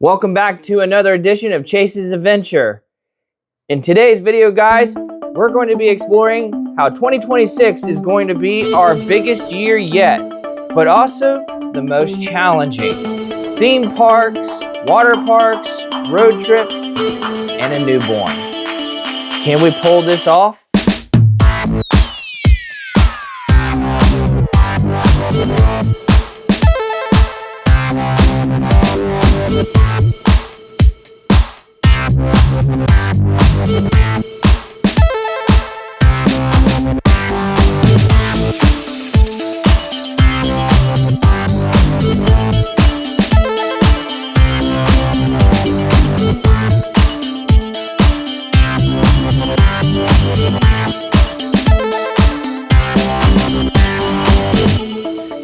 Welcome back to another edition of Chase's Adventure. In today's video, guys, we're going to be exploring how 2026 is going to be our biggest year yet, but also the most challenging. Theme parks, water parks, road trips, and a newborn. Can we pull this off?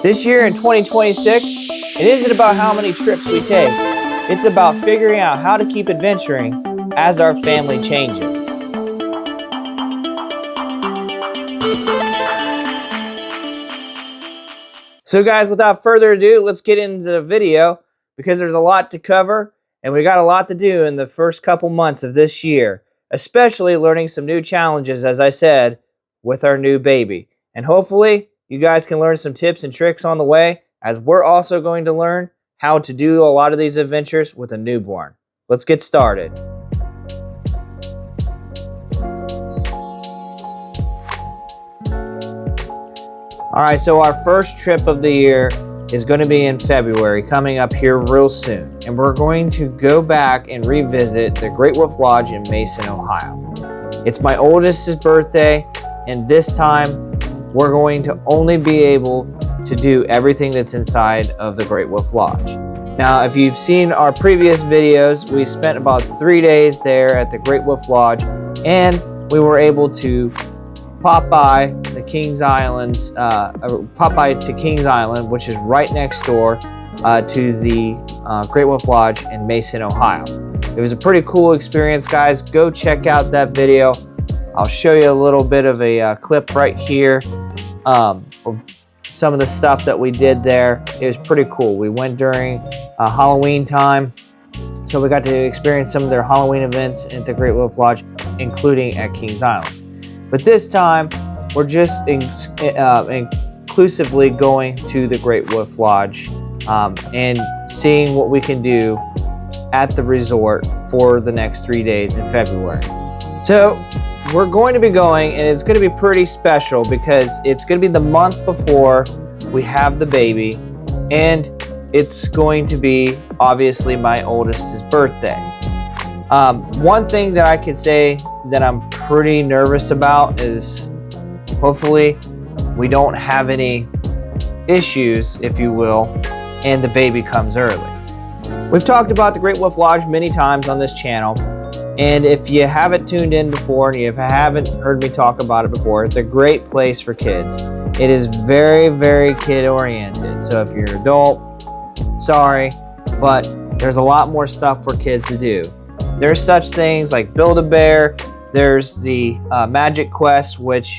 This year in 2026, it isn't about how many trips we take. It's about figuring out how to keep adventuring as our family changes. So guys, without further ado, let's get into the video because there's a lot to cover and we got a lot to do in the first couple months of this year, especially learning some new challenges, as I said, with our new baby. And hopefully, you guys can learn some tips and tricks on the way, as we're also going to learn how to do a lot of these adventures with a newborn. Let's get started. All right, so our first trip of the year is going to be in February, coming up here real soon. And we're going to go back and revisit the Great Wolf Lodge in Mason, Ohio. It's my oldest's birthday, and this time, we're going to only be able to do everything that's inside of the Great Wolf Lodge. Now, if you've seen our previous videos, we spent about 3 days there at the Great Wolf Lodge, and we were able to pop by the Kings Islands, to Kings Island, which is right next door to the Great Wolf Lodge in Mason, Ohio. It was a pretty cool experience, guys. Go check out that video. I'll show you a little bit of a clip right here of some of the stuff that we did there. It was pretty cool. We went during Halloween time, so we got to experience some of their Halloween events at the Great Wolf Lodge, including at Kings Island. But this time, we're just inclusively going to the Great Wolf Lodge and seeing what we can do at the resort for the next 3 days in February. So, we're going to be going, and it's going to be pretty special because it's going to be the month before we have the baby, and it's going to be obviously my oldest's birthday. One thing that I can say that I'm pretty nervous about is hopefully we don't have any issues, if you will, and the baby comes early. We've talked about the Great Wolf Lodge many times on this channel. And if you haven't tuned in before and you haven't heard me talk about it before, it's a great place for kids. It is very, very kid-oriented. So if you're an adult, sorry, but there's a lot more stuff for kids to do. There's such things like Build-A-Bear. There's the Magic Quest, which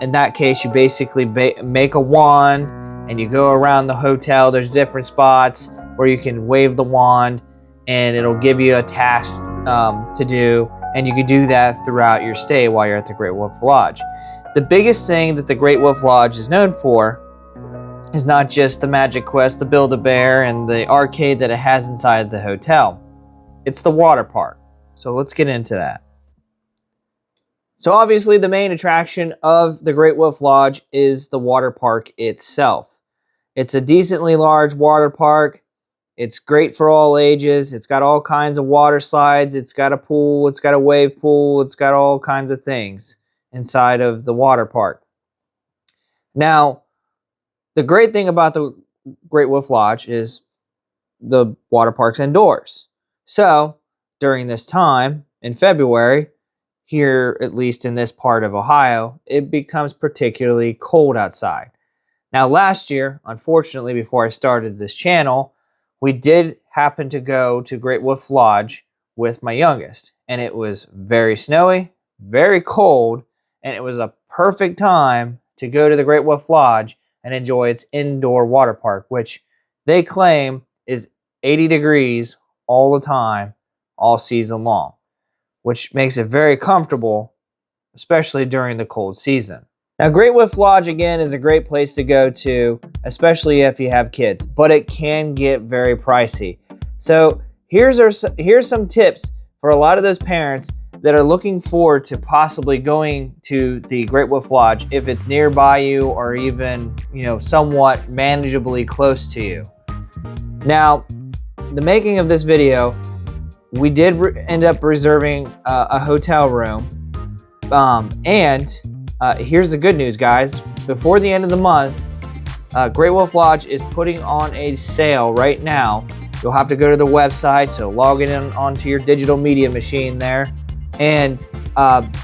in that case, you basically make a wand and you go around the hotel. There's different spots where you can wave the wand and it'll give you a task to do, and you can do that throughout your stay while you're at the Great Wolf Lodge. The biggest thing that the Great Wolf Lodge is known for is not just the Magic Quest, the Build-A-Bear, and the arcade that it has inside the hotel. It's the water park. So let's get into that. So obviously the main attraction of the Great Wolf Lodge is the water park itself. It's a decently large water park. It's great for all ages. It's got all kinds of water slides. It's got a pool. It's got a wave pool. It's got all kinds of things inside of the water park. Now, the great thing about the Great Wolf Lodge is the water park's indoors. So, during this time, in February, here, at least in this part of Ohio, it becomes particularly cold outside. Now, last year, unfortunately, before I started this channel, we did happen to go to Great Wolf Lodge with my youngest, and it was very snowy, very cold, and it was a perfect time to go to the Great Wolf Lodge and enjoy its indoor water park, which they claim is 80 degrees all the time, all season long, which makes it very comfortable, especially during the cold season. Now, Great Wolf Lodge, again, is a great place to go to, especially if you have kids, but it can get very pricey. So here's some tips for a lot of those parents that are looking forward to possibly going to the Great Wolf Lodge if it's nearby you or even, somewhat manageably close to you. Now, the making of this video, we did end up reserving a hotel room, and here's the good news, guys. Before the end of the month, Great Wolf Lodge is putting on a sale right now. You'll have to go to the website, so log in onto your digital media machine there, and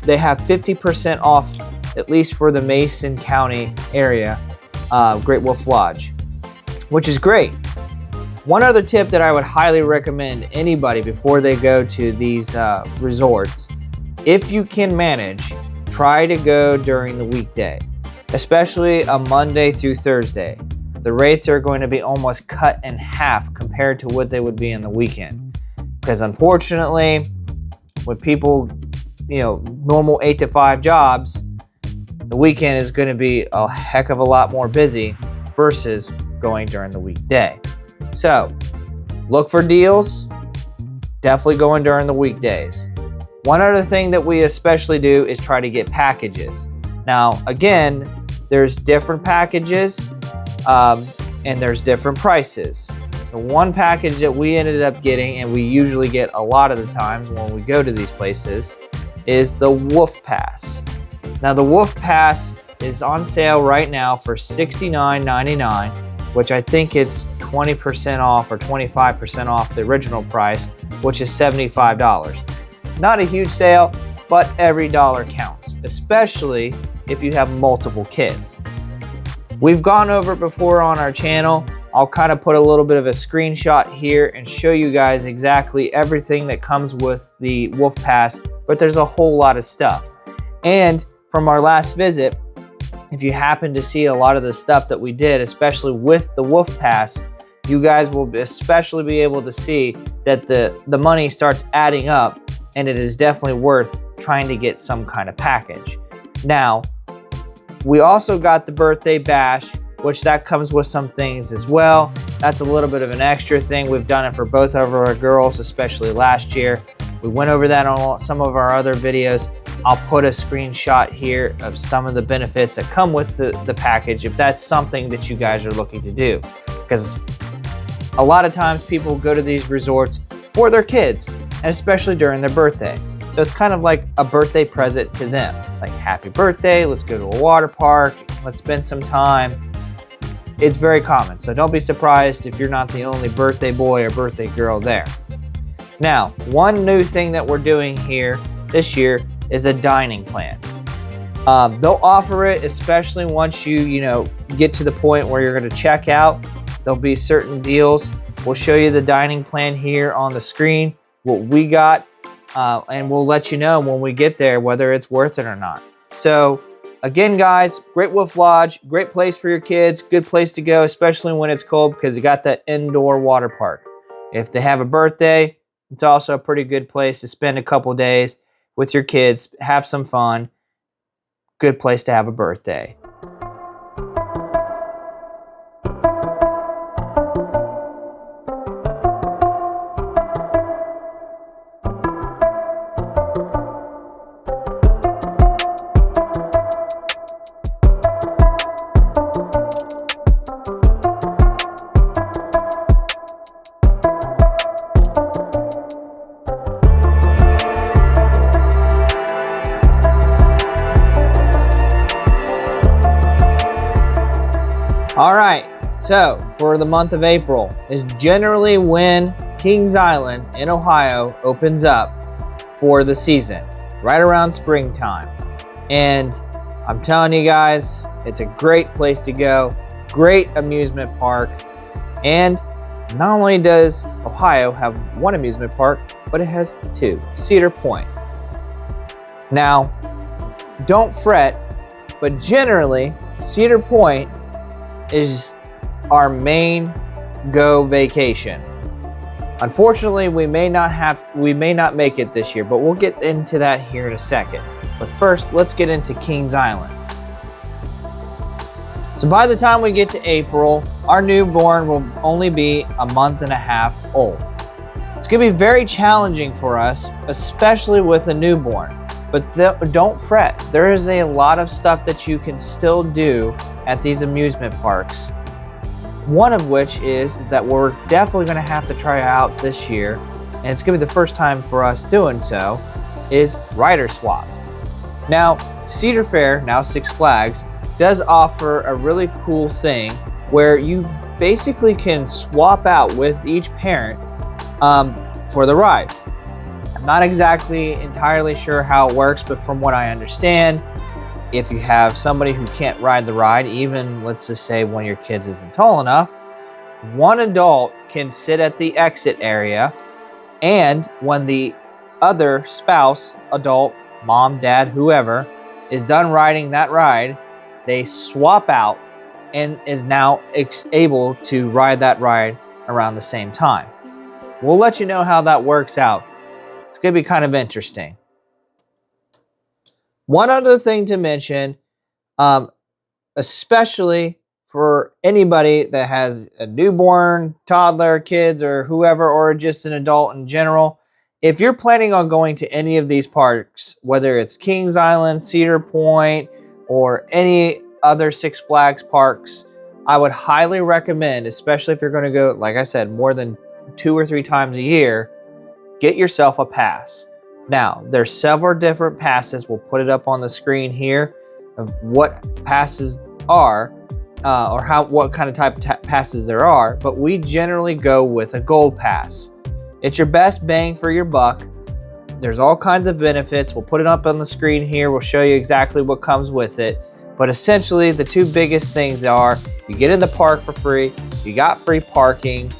they have 50% off, at least for the Mason County area, Great Wolf Lodge, which is great. One other tip that I would highly recommend anybody before they go to these resorts, if you can manage, try to go during the weekday, especially a Monday through Thursday. The rates are going to be almost cut in half compared to what they would be in the weekend. Because unfortunately, with people, normal 8 to 5 jobs, the weekend is going to be a heck of a lot more busy versus going during the weekday. So, look for deals, definitely going during the weekdays. One other thing that we especially do is try to get packages. Now, again, there's different packages and there's different prices. The one package that we ended up getting, and we usually get a lot of the times when we go to these places, is the Wolf Pass. Now, the Wolf Pass is on sale right now for $69.99, which I think it's 20% off or 25% off the original price, which is $75. Not a huge sale, but every dollar counts, especially if you have multiple kids. We've gone over it before on our channel. I'll kind of put a little bit of a screenshot here and show you guys exactly everything that comes with the Wolf Pass, but there's a whole lot of stuff. And from our last visit, if you happen to see a lot of the stuff that we did, especially with the Wolf Pass, you guys will especially be able to see that the money starts adding up, and it is definitely worth trying to get some kind of package. Now, we also got the birthday bash, which that comes with some things as well. That's a little bit of an extra thing. We've done it for both of our girls, especially last year. We went over that on some of our other videos. I'll put a screenshot here of some of the benefits that come with the package if that's something that you guys are looking to do. Because a lot of times people go to these resorts for their kids, and especially during their birthday. So it's kind of like a birthday present to them. Like, happy birthday, let's go to a water park, let's spend some time. It's very common, so don't be surprised if you're not the only birthday boy or birthday girl there. Now, one new thing that we're doing here this year is a dining plan. They'll offer it, especially once you get to the point where you're going to check out. There'll be certain deals. We'll show you the dining plan here on the screen, what we got, and we'll let you know when we get there whether it's worth it or not. So again, guys, Great Wolf Lodge, great place for your kids, good place to go, especially when it's cold, because you got that indoor water park. If they have a birthday, it's also a pretty good place to spend a couple days with your kids, have some fun. Good place to have a birthday. All right, so for the month of April is generally when Kings Island in Ohio opens up for the season, right around springtime. And I'm telling you guys, it's a great place to go, great amusement park. And not only does Ohio have one amusement park, but it has two, Cedar Point. Now, don't fret, but generally, Cedar Point is our main go vacation. Unfortunately, we may not make it this year, but we'll get into that here in a second. But first, let's get into Kings Island. So by the time we get to April, our newborn will only be a month and a half old. It's going to be very challenging for us, especially with a newborn. But don't fret. There is a lot of stuff that you can still do at these amusement parks. One of which is that we're definitely going to have to try out this year, and it's going to be the first time for us doing so, is rider swap. Now, Cedar Fair, now Six Flags, does offer a really cool thing where you basically can swap out with each parent for the ride. I'm not exactly entirely sure how it works, but from what I understand, if you have somebody who can't ride the ride, even let's just say one of your kids isn't tall enough, one adult can sit at the exit area, and when the other spouse, adult, mom, dad, whoever, is done riding that ride, they swap out and is now able to ride that ride around the same time. We'll let you know how that works out. It's going to be kind of interesting. One other thing to mention, especially for anybody that has a newborn, toddler, kids, or whoever, or just an adult in general, if you're planning on going to any of these parks, whether it's Kings Island, Cedar Point, or any other Six Flags parks, I would highly recommend, especially if you're going to go, like I said, more than 2 or 3 times a year, get yourself a pass. Now, there's several different passes. We'll put it up on the screen here of what passes are, or what kind of type of passes there are, but we generally go with a gold pass. It's your best bang for your buck. There's all kinds of benefits. We'll put it up on the screen here. We'll show you exactly what comes with it. But essentially, the 2 biggest things are you get in the park for free, you got free parking,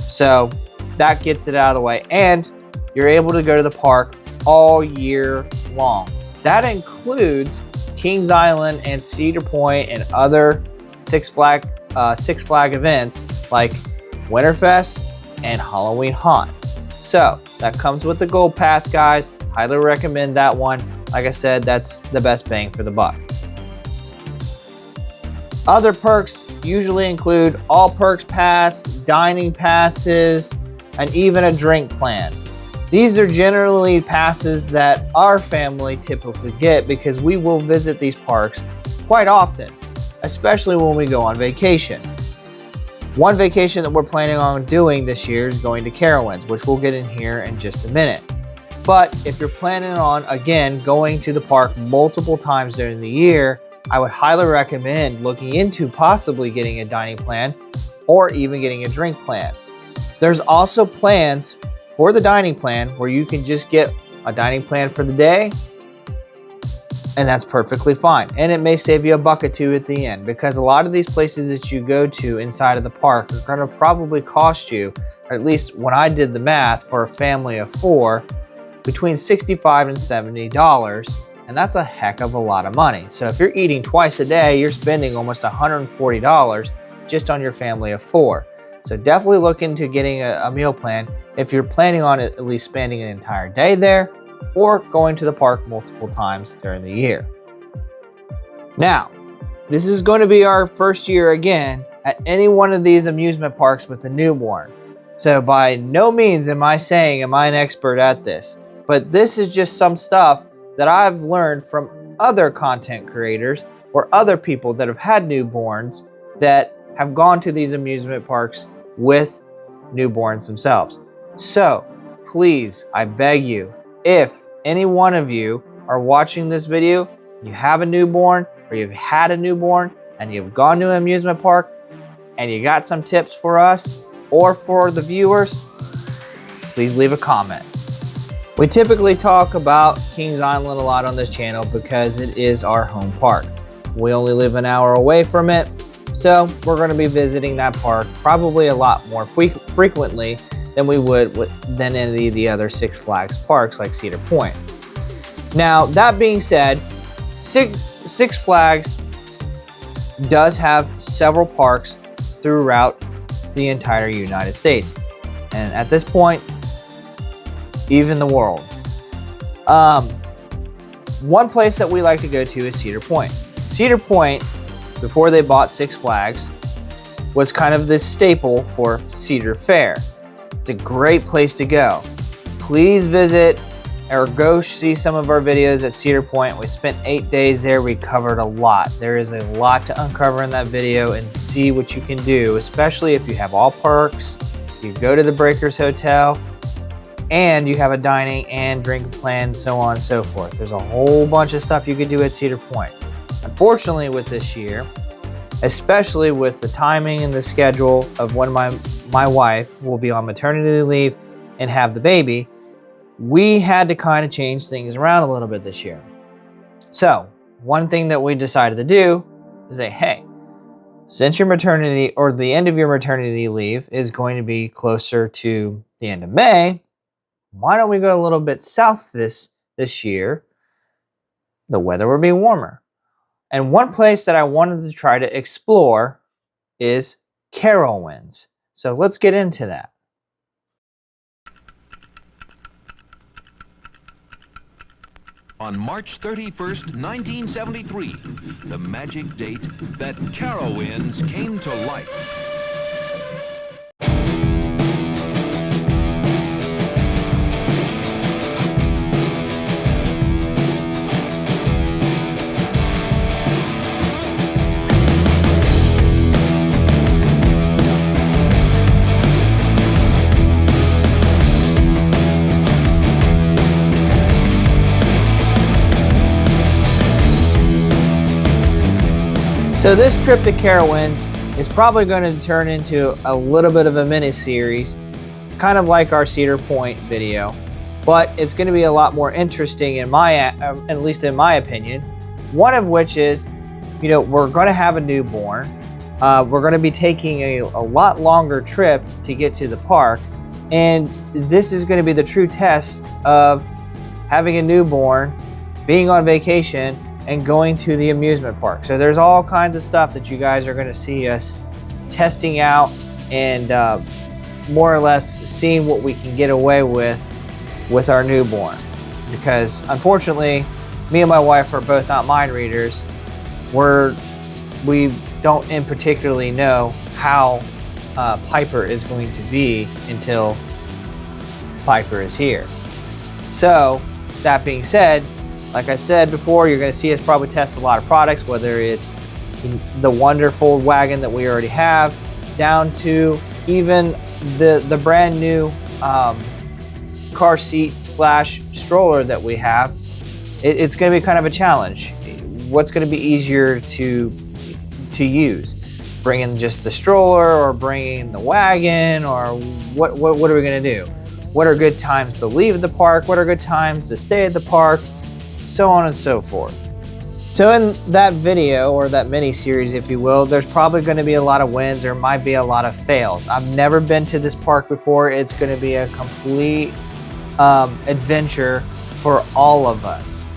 so that gets it out of the way, and you're able to go to the park all year long. That includes Kings Island and Cedar Point and other Six Flag events like Winterfest and Halloween Haunt. So that comes with the Gold Pass, guys. Highly recommend that one. Like I said, that's the best bang for the buck. Other perks usually include all perks pass, dining passes, and even a drink plan. These are generally passes that our family typically get because we will visit these parks quite often, especially when we go on vacation. One vacation that we're planning on doing this year is going to Carowinds, which we'll get in here in just a minute. But if you're planning on, again, going to the park multiple times during the year, I would highly recommend looking into possibly getting a dining plan or even getting a drink plan. There's also plans for the dining plan where you can just get a dining plan for the day, and that's perfectly fine. And it may save you $1 or $2 at the end, because a lot of these places that you go to inside of the park are going to probably cost you, or at least when I did the math for a family of 4, between $65 and $70. And that's a heck of a lot of money. So if you're eating twice a day, you're spending almost $140 just on your family of 4. So definitely look into getting a meal plan if you're planning on at least spending an entire day there or going to the park multiple times during the year. Now, this is going to be our first year again at any one of these amusement parks with a newborn. So by no means am I saying am I an expert at this, but this is just some stuff that I've learned from other content creators or other people that have had newborns that have gone to these amusement parks with newborns themselves. So please, I beg you, if any one of you are watching this video, you have a newborn or you've had a newborn and you've gone to an amusement park and you got some tips for us or for the viewers, please leave a comment. We typically talk about Kings Island a lot on this channel because it is our home park. We only live an hour away from it, so we're going to be visiting that park probably a lot more frequently than we would than any of the other Six Flags parks like Cedar Point. Now, that being said, Six Flags does have several parks throughout the entire United States. and at this point, even the world. One place that we like to go to is Cedar Point. Cedar Point, before they bought Six Flags, was kind of this staple for Cedar Fair. It's a great place to go. Please visit or go see some of our videos at Cedar Point. We spent 8 days there. We covered a lot. There is a lot to uncover in that video and see what you can do, especially if you have all perks, you go to the Breakers Hotel, and you have a dining and drink plan, so on and so forth. There's a whole bunch of stuff you could do at Cedar Point. Unfortunately, with this year, especially with the timing and the schedule of when my wife will be on maternity leave and have the baby, we had to kind of change things around a little bit this year. So one thing that we decided to do is say, hey, since your maternity or the end of your maternity leave is going to be closer to the end of May, why don't we go a little bit south this year? The weather will be warmer. And one place that I wanted to try to explore is Carowinds. So let's get into that. On March 31st, 1973, the magic date that Carowinds came to life. So this trip to Carowinds is probably going to turn into a little bit of a mini-series, kind of like our Cedar Point video, but it's going to be a lot more interesting in at least in my opinion. One of which is, we're going to have a newborn. We're going to be taking a lot longer trip to get to the park, and this is going to be the true test of having a newborn, being on vacation, and going to the amusement park. So there's all kinds of stuff that you guys are going to see us testing out and more or less seeing what we can get away with our newborn. Because unfortunately, me and my wife are both not mind readers. We don't in particularly know how Piper is going to be until Piper is here. So that being said, like I said before, you're going to see us probably test a lot of products, whether it's the wonderful wagon that we already have, down to even the brand new car seat / stroller that we have. It's going to be kind of a challenge. What's going to be easier to use? Bringing just the stroller or bringing the wagon, or what are we going to do? What are good times to leave the park? What are good times to stay at the park? So on and so forth. So in that video, or that mini-series if you will, there's probably going to be a lot of wins. There might be a lot of fails. I've never been to this park before. It's going to be a complete adventure for all of us.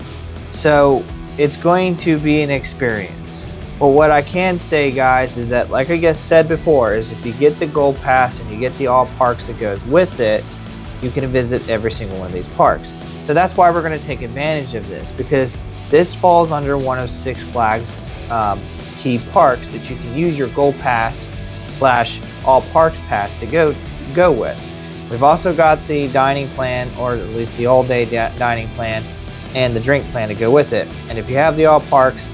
So it's going to be an experience. But what I can say, guys, is that, like I guess said before, is if you get the Gold Pass and you get the all parks that goes with it, you can visit every single one of these parks. So that's why we're going to take advantage of this, because this falls under one of Six Flags key parks that you can use your Gold Pass / All Parks Pass to go with. We've also got the dining plan, or at least the all-day dining plan, and the drink plan to go with it. And if you have the All Parks,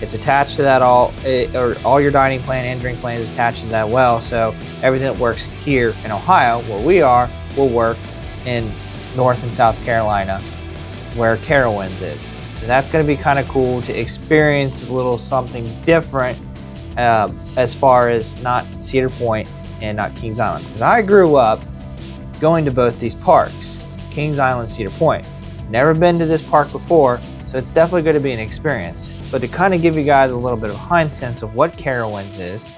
it's attached to that all your dining plan and drink plan is attached to that well. So everything that works here in Ohio, where we are, will work in North and South Carolina, where Carowinds is. So that's going to be kind of cool to experience a little something different as far as not Cedar Point and not Kings Island. Because I grew up going to both these parks, Kings Island, Cedar Point. Never been to this park before, so it's definitely going to be an experience. But to kind of give you guys a little bit of a hind sense of what Carowinds is,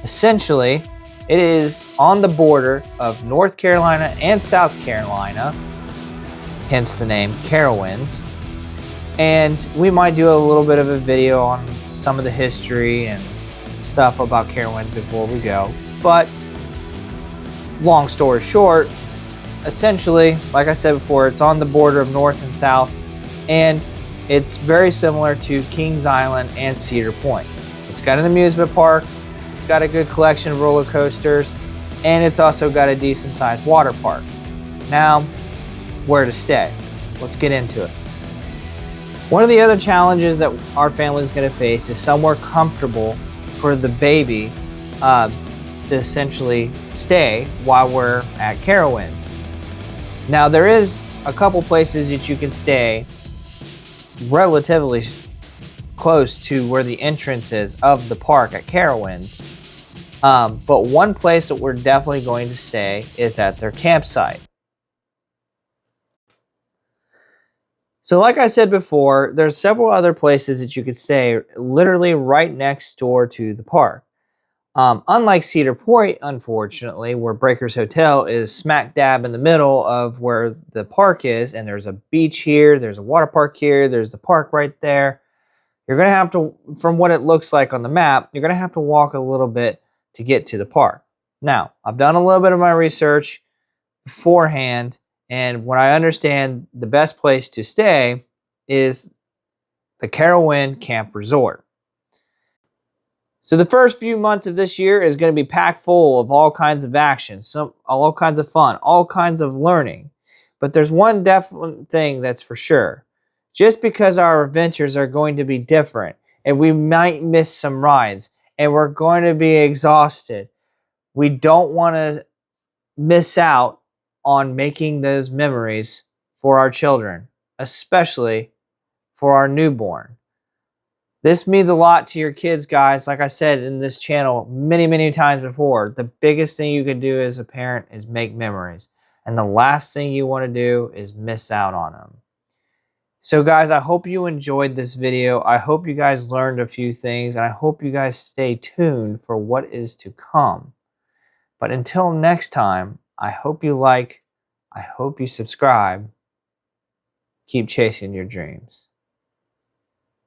essentially, it is on the border of North Carolina and South Carolina, hence the name Carowinds. And we might do a little bit of a video on some of the history and stuff about Carowinds before we go. But long story short, essentially, like I said before, it's on the border of North and South, and it's very similar to Kings Island and Cedar Point. It's got an amusement park, it's got a good collection of roller coasters, and it's also got a decent sized water park. Now, where to stay? Let's get into it. One of the other challenges that our family is going to face is somewhere comfortable for the baby to essentially stay while we're at Carowinds. Now, there is a couple places that you can stay relatively close to where the entrance is of the park at Carowinds. But one place that we're definitely going to stay is at their campsite. So like I said before, there's several other places that you could stay literally right next door to the park. Unlike Cedar Point, unfortunately, where Breakers Hotel is smack dab in the middle of where the park is, and there's a beach here, there's a water park here, there's the park right there. You're going to have to, from what it looks like on the map, you're going to have to walk a little bit to get to the park. Now, I've done a little bit of my research beforehand, and what I understand the best place to stay is the Carowinds Camp Resort. So the first few months of this year is going to be packed full of all kinds of action, all kinds of fun, all kinds of learning. But there's one definite thing that's for sure. Just because our adventures are going to be different, and we might miss some rides, and we're going to be exhausted, we don't want to miss out on making those memories for our children, especially for our newborn. This means a lot to your kids, guys. Like I said in this channel many times before, the biggest thing you can do as a parent is make memories. And the last thing you want to do is miss out on them. So guys, I hope you enjoyed this video. I hope you guys learned a few things, and I hope you guys stay tuned for what is to come. But until next time, I hope you like, I hope you subscribe. Keep chasing your dreams.